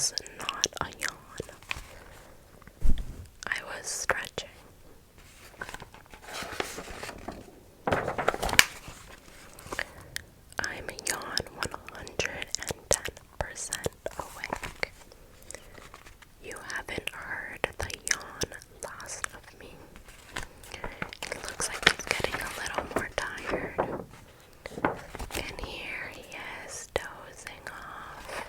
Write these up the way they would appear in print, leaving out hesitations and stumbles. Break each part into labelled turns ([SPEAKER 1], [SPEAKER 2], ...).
[SPEAKER 1] was not a yawn. I was stretching. I'm yawn 110% awake. You haven't heard the yawn last of me. It looks like he's getting a little more tired. And here he is, dozing off.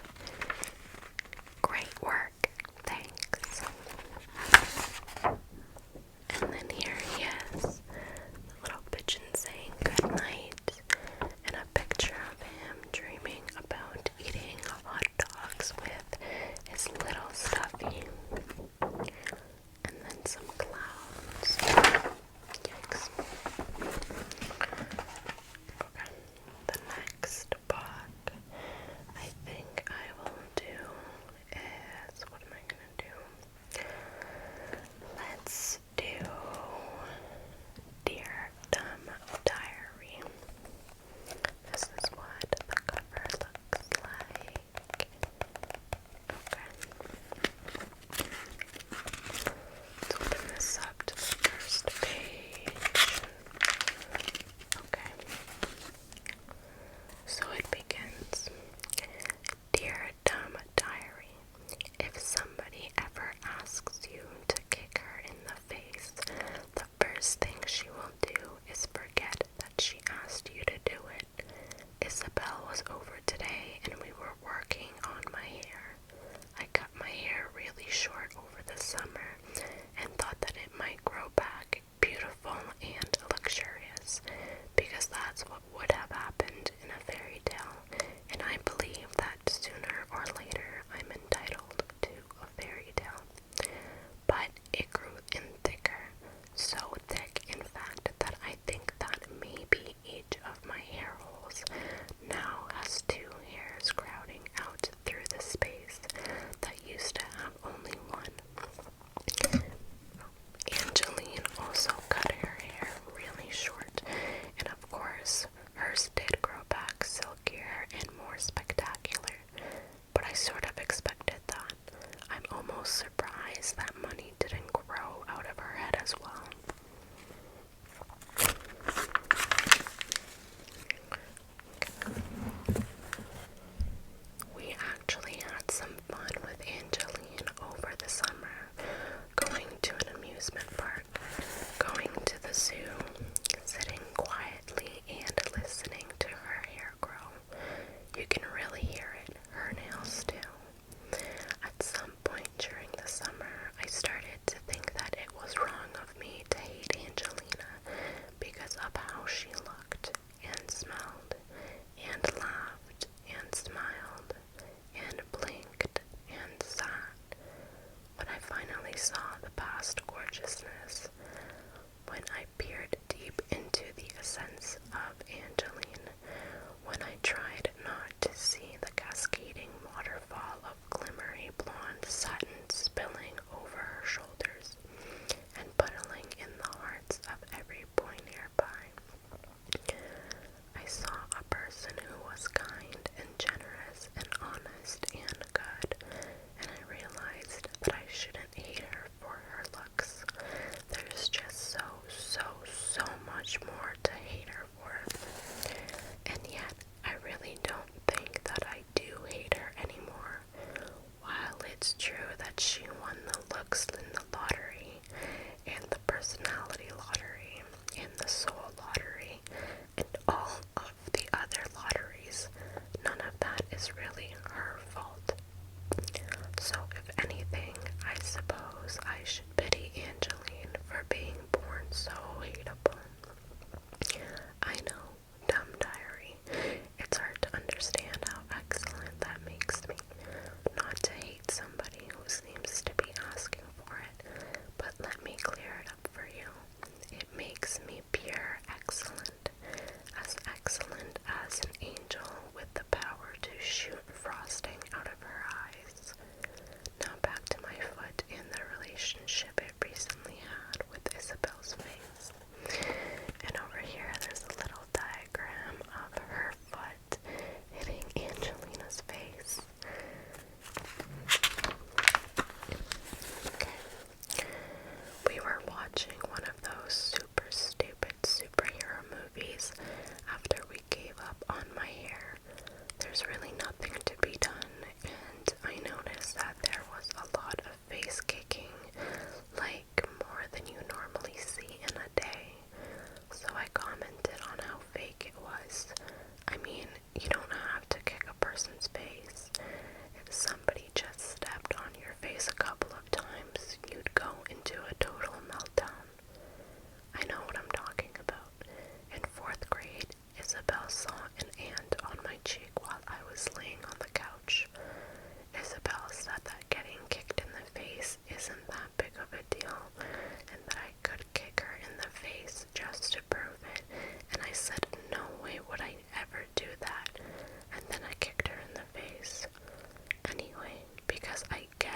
[SPEAKER 1] Great work, thanks. And then here he is, the little pigeon saying good night, and a picture of him dreaming about eating hot dogs with his little stuffy. And then some clouds. Yikes. Okay, the next book I think I will do is, what am I gonna do? Let's do Dear Dumb Diary. This is what the cover looks like. Okay.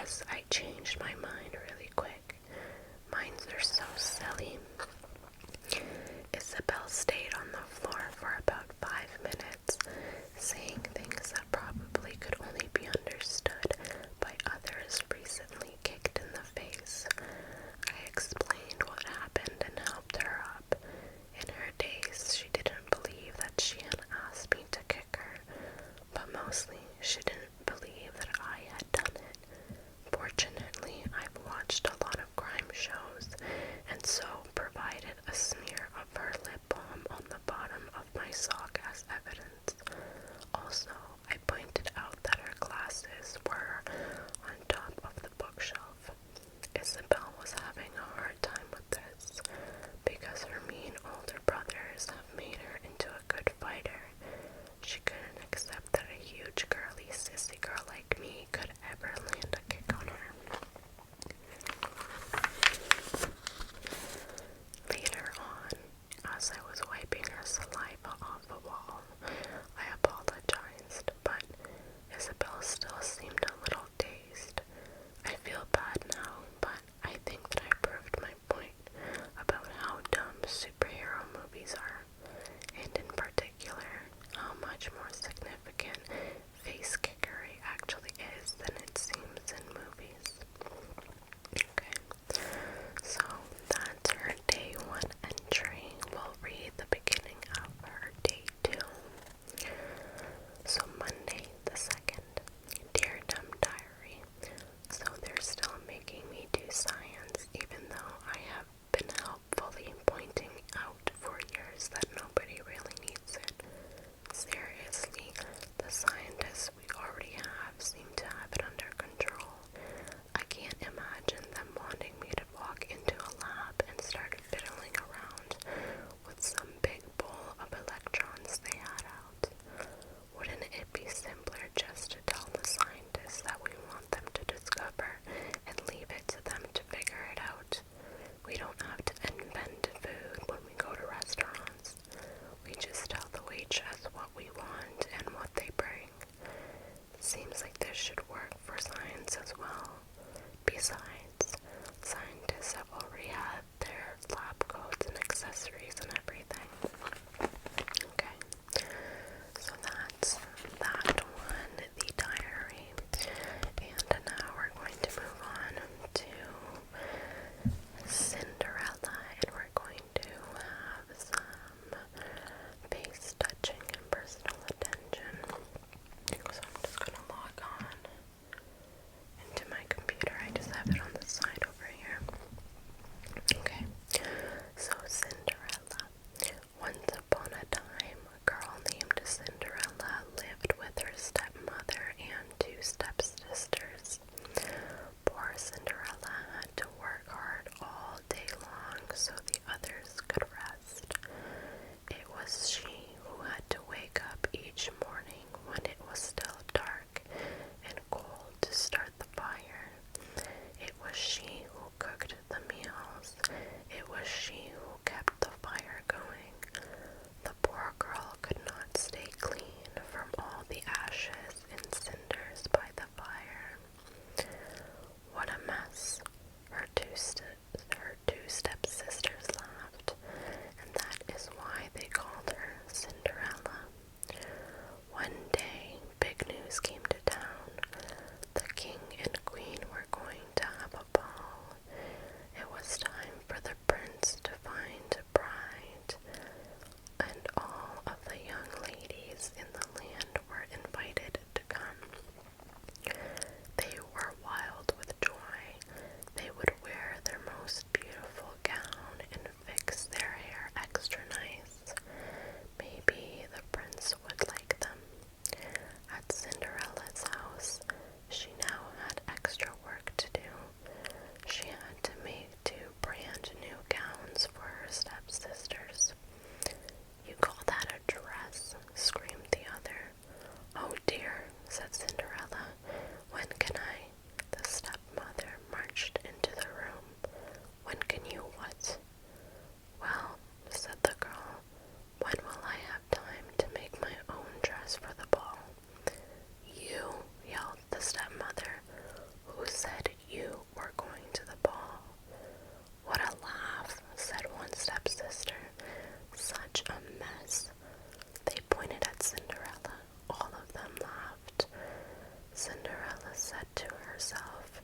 [SPEAKER 1] guess I changed my mind really quick. Minds are so silly. Isabel stayed on the floor for about 5 minutes, saying things that probably could only be understood by others recently kicked in the face. I explained what happened and helped her up. In her daze, she didn't believe that she had asked me to kick her, but mostly she didn't believe that I had done it. Fortunately, I've watched a lot of crime shows, and so provided a smear of her lip balm on the bottom of my sock as evidence. Also, I pointed out that her glasses were on top of the bookshelf. Isabel was having a hard time with this, because her mean older brothers have made her into a good fighter. She couldn't accept that a huge girly sissy girl like me could ever land a kick on her. Later on, as I was wiping her saliva off the wall, I apologized, but Isabel still seemed a little dazed. I feel bad now, but I think that I proved my point about how dumb superhero movies are, and in particular, how much more significant face kickery actually is than it seems in movies. Okay, so that's her day 1 entry. We'll read the beginning of her day 2. So Monday the 2nd. Dear Dumb Diary. So they're still making me do science, even though I have been helpfully pointing out for years that nobody really needs it. Seriously, the scientists we already have seem to have it under control. I can't imagine them wanting me to walk into a lab and start fiddling around with some big bowl of electrons they had out. Wouldn't it be simpler just to tell the scientists that we want them to discover and leave it to them to figure it out? We don't have to invent food when we go to restaurants. We just tell the waitress what we want and what they bring. Seems like this should work for science as well. Besides, scientists have already had their lab coats and accessories and everything. Okay, so that's that one, the diary. And now we're going to move on to Cinderella, and we're going to have some face touching and personal attention. So I'm just going to log on into my computer. I just have it on herself.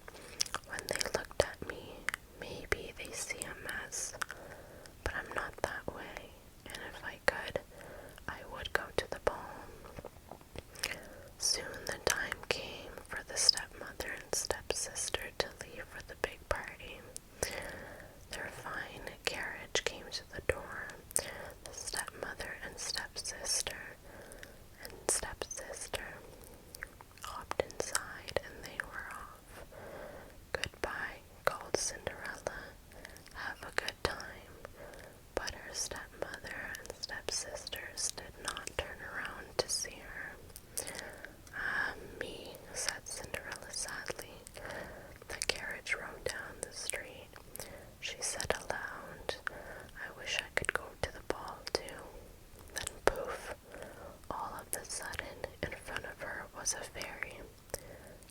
[SPEAKER 1] When they looked at me, maybe they see a mess, but I'm not that way, and if I could, I would go to the ball. Soon the time came for the stepmother and stepsister to leave for the big party. Their fine carriage came to the door. The stepmother and stepsister hopped inside and they were off. Goodbye, called Cinderella. Have a good time. But her stepmother and stepsisters did not turn around to see her. Ah, me, said Cinderella sadly. The carriage rolled down the street. She said aloud, I wish I could go to the ball too. Then poof, all of a sudden in front of her was a fairy.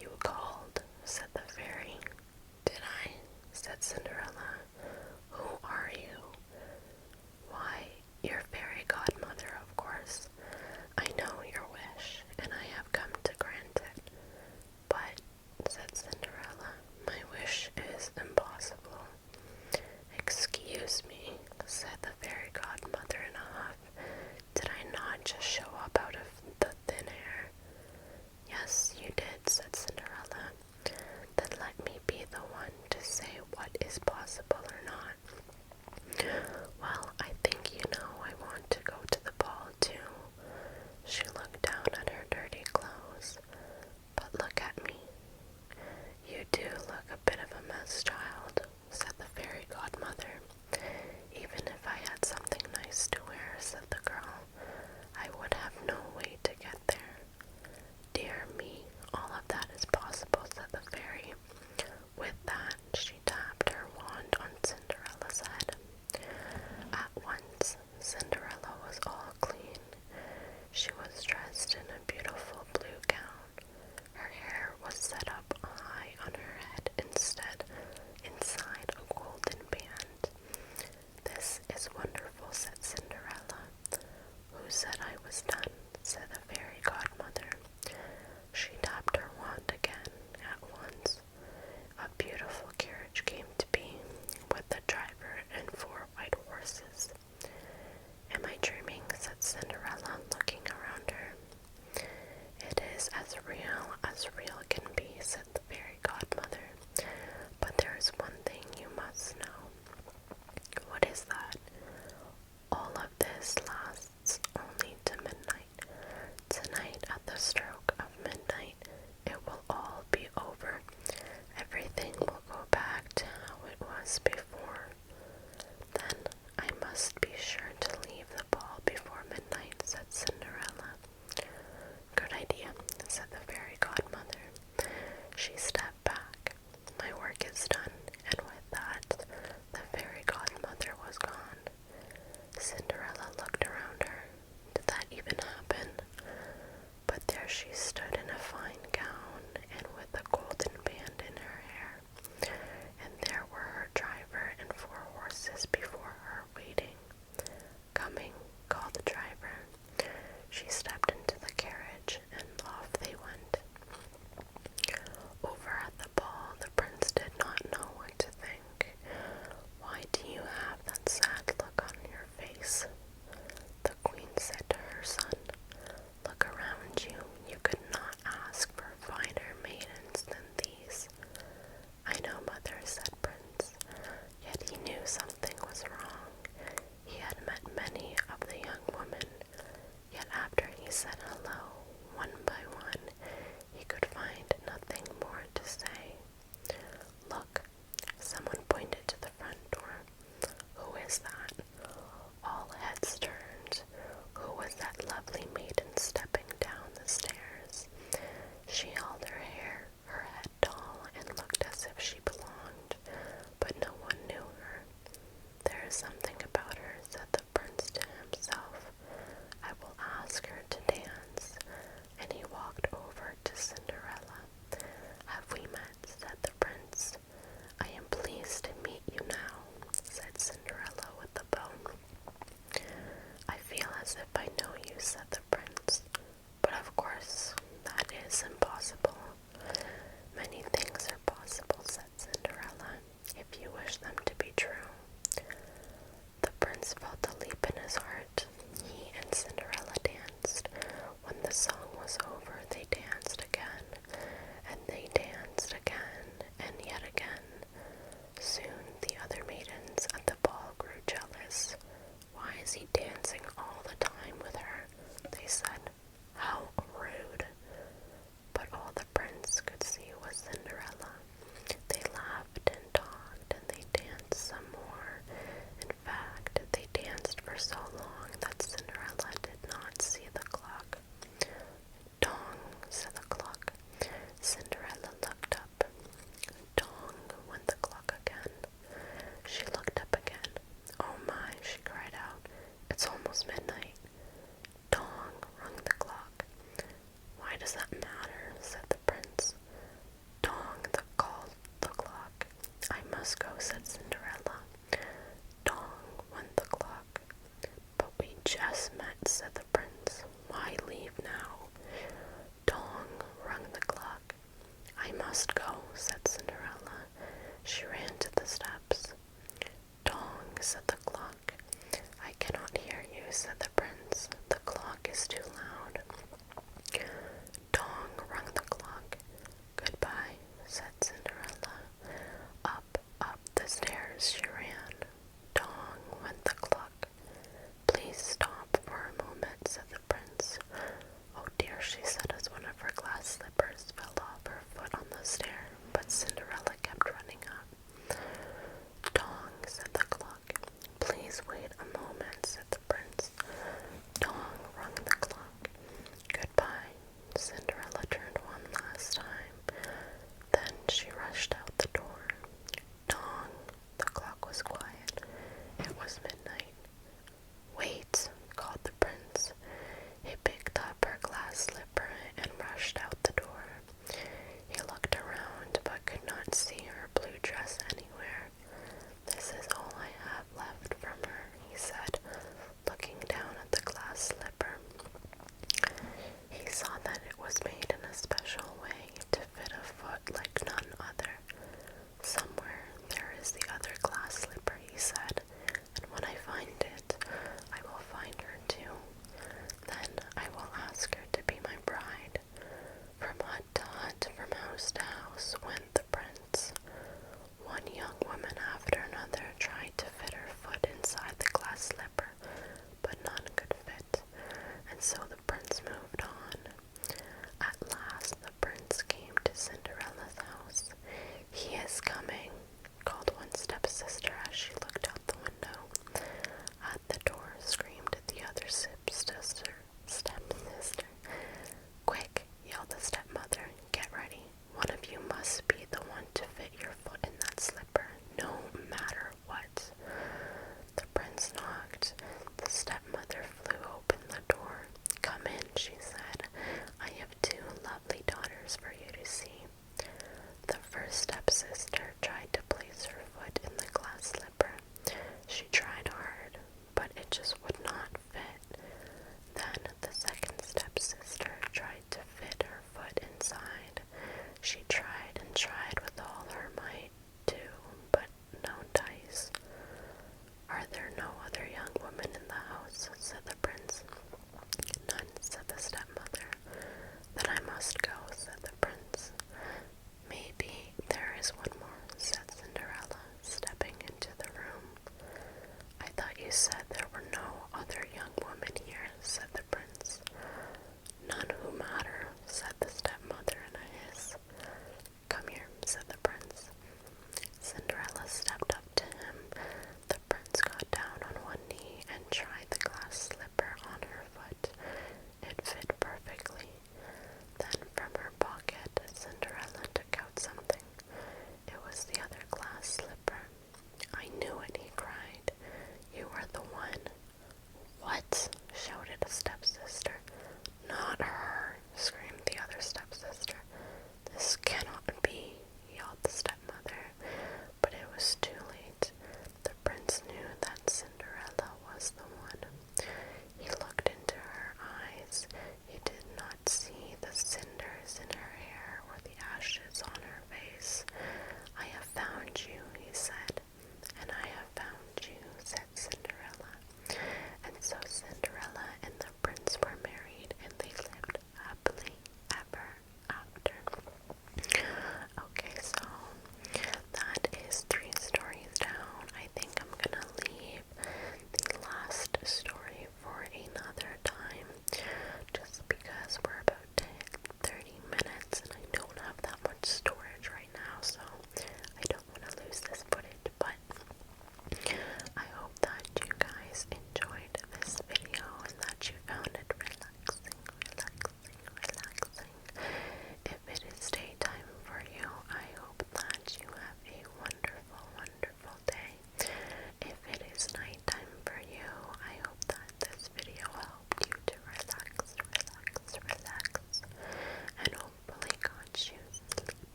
[SPEAKER 1] You called, said the fairy. Did I? Said Cinderella. Who are you? Why, your fairy godmother, of course. I know your wish, and I have come to grant it. But, said Cinderella, my wish is impossible. Excuse me, said the fairy godmother in a huff. Did I not just show up out of the thin air? Yes, you did, said Cinderella. Then let me be the one to say what is possible or not. Well, I think you know I want to go to the ball too. She looked down at her dirty clothes. But look at me. You do look a bit of a mess, child, said the fairy godmother. Even if I had something nice to wear, said the girl, I would have no way to get there. Dear me, all of that is possible, said the fairy. With that, she tapped her wand on Cinderella's head. At once, Cinderella was all clean. She was dressed in a beautiful blue gown. Her hair was set up high on her head inside a golden band. This is wonderful, said Cinderella. Who said I was done? Said the fairy godmother. She tapped her wand again. At once, a beautiful carriage came to be, with a driver and 4 white horses. Am I dreaming? Said Cinderella, looking around her. It is as real can be, said the fairy godmother. But there is one thing you must know. What is that? All of this lasts only to midnight. Tonight, at the stroke of midnight, it will all be over. Everything will go back to how it was before. Then I must be sure to leave the ball before midnight, said Cinderella. Good idea, said the fairy godmother. She stepped back. My work is done, and with that, the fairy godmother was gone. Cinderella looked around her. Did that even happen? But there she stood in a fine gown and with a golden band in her hair. And there were her driver I must go, said Cinderella. She ran to the steps. Dong, said the clock. I cannot hear you, said the prince. The clock is too loud. Dong rung the clock. Goodbye, said Cinderella.